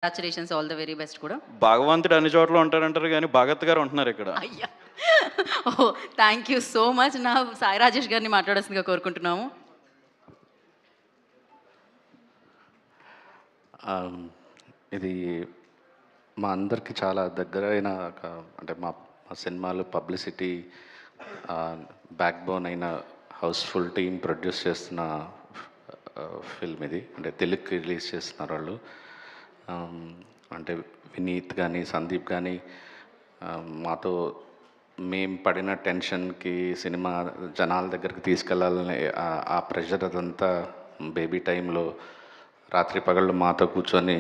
Congratulations, all the very best కూడా. భగవంతుడు అన్ని చోట్ల ఉంటారంటారు గానీ, భగత్ గారు ఉంటున్నారు ఇక్కడ. అయ్యా! Oh! Thank you so much. నా సాయి రాజేష్ గారిని మాట్లాడాల్సిందిగా కోరుకుంటున్నాము. ఇది మా అందరికి చాలా దగ్గరైన ఒక అంటే మా మా సినిమాలు పబ్లిసిటీ బ్యాక్ బోన్ అయిన హౌస్ఫుల్ టీమ్ ప్రొడ్యూస్ చేస్తున్న ఫిల్మ్ ఇది. అంటే తెలుగుకి రిలీజ్ చేస్తున్నారు వాళ్ళు. అంటే వినీత్ కానీ సందీప్ కానీ మాతో మేము పడిన టెన్షన్కి సినిమా జనాల దగ్గరికి తీసుకెళ్ళాలని ఆ ప్రెషర్ అదంతా బేబీ టైంలో రాత్రి పగళ్ళు మాతో కూర్చొని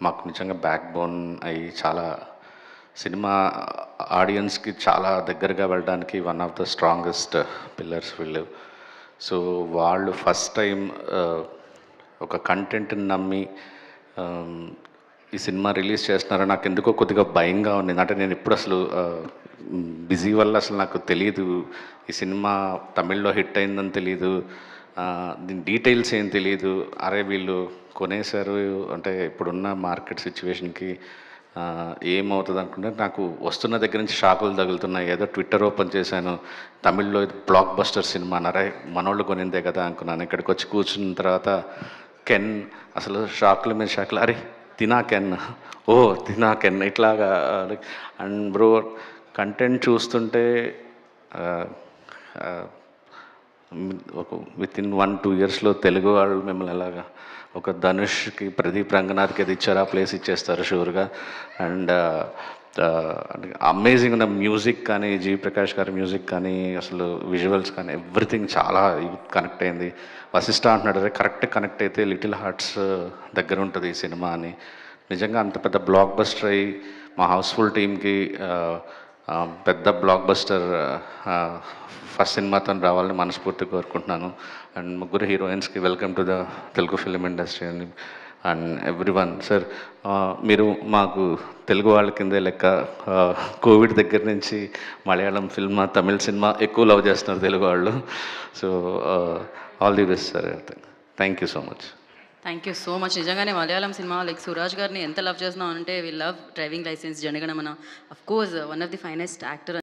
మాకు నిజంగా బ్యాక్ బోన్ అయ్యి చాలా సినిమా ఆడియన్స్కి చాలా దగ్గరగా వెళ్ళడానికి one of the strongest pillars వీళ్ళు. సో వాళ్ళు ఫస్ట్ టైం ఒక కంటెంట్ని నమ్మి ఈ సినిమా రిలీజ్ చేస్తున్నారని నాకు ఎందుకో కొద్దిగా భయంగా ఉంది. అంటే నేను ఎప్పుడు అసలు బిజీ వల్ల అసలు నాకు తెలియదు ఈ సినిమా తమిళ్లో హిట్ అయిందని తెలియదు, దీని డీటెయిల్స్ ఏం తెలియదు. అరే వీళ్ళు కొనేశారు అంటే ఇప్పుడున్న మార్కెట్ సిచ్యువేషన్కి ఏమవుతుంది అనుకుంటే నాకు వస్తున్న దగ్గర నుంచి షాకులు తగులుతున్నాయి. ఏదో ట్విట్టర్ ఓపెన్ చేశాను, తమిళ్లో ఇది బ్లాక్ బస్టర్ సినిమా అరే మనోళ్ళు కొనిందే కదా అనుకున్నాను. ఇక్కడికి వచ్చి కూర్చున్న తర్వాత కెన్ అసలు షాకుల మీద షాకులు, అరే తినా కెన్, ఓ తినా కెన్ ఇట్లాగా. అండ్ బ్రో కంటెంట్ చూస్తుంటే ఒక వితిన్ 1-2 ఇయర్స్లో తెలుగు వాళ్ళు మిమ్మల్ని ఎలాగా ఒక ధనుష్కి ప్రదీప్ రంగనాథ్కి అది ఇచ్చారు, ఆ ప్లేస్ ఇచ్చేస్తారు షూర్గా. అండ్ అమేజింగ్ ఉన్న మ్యూజిక్ కానీ, జీ ప్రకాష్ గారి మ్యూజిక్ కానీ, అసలు విజువల్స్ కానీ ఎవ్రీథింగ్ చాలా కనెక్ట్ అయింది. వశిష్ఠ అంటున్నాడు అరే కరెక్ట్ కనెక్ట్ అయితే లిటిల్ హార్ట్స్ దగ్గర ఉంటుంది ఈ సినిమా అని. నిజంగా అంత పెద్ద బ్లాక్ బస్టర్ అయ్యి మా హౌస్ఫుల్ టీమ్కి పెద్ద బ్లాక్ బస్టర్ ఫస్ట్ సినిమాతో రావాలని మనస్ఫూర్తిగా కోరుకుంటున్నాను. అండ్ ముగ్గురు హీరోయిన్స్కి welcome to the Telugu film industry అని అండ్ ఎవ్రీ వన్. సార్ మీరు మాకు తెలుగు వాళ్ళ కిందే లెక్క. కోవిడ్ దగ్గర నుంచి మలయాళం ఫిల్మ్, తమిళ సినిమా ఎక్కువ లవ్ చేస్తున్నారు తెలుగు వాళ్ళు. So all the best sir. Thank you so much. Thank you so much. నిజంగానే మలయాళం సినిమా లైక్ సురాజ్ గారిని ఎంత లవ్ చేస్తున్నాం అంటే we love driving licence, Jana Gana Mana, of course one of the finest actor.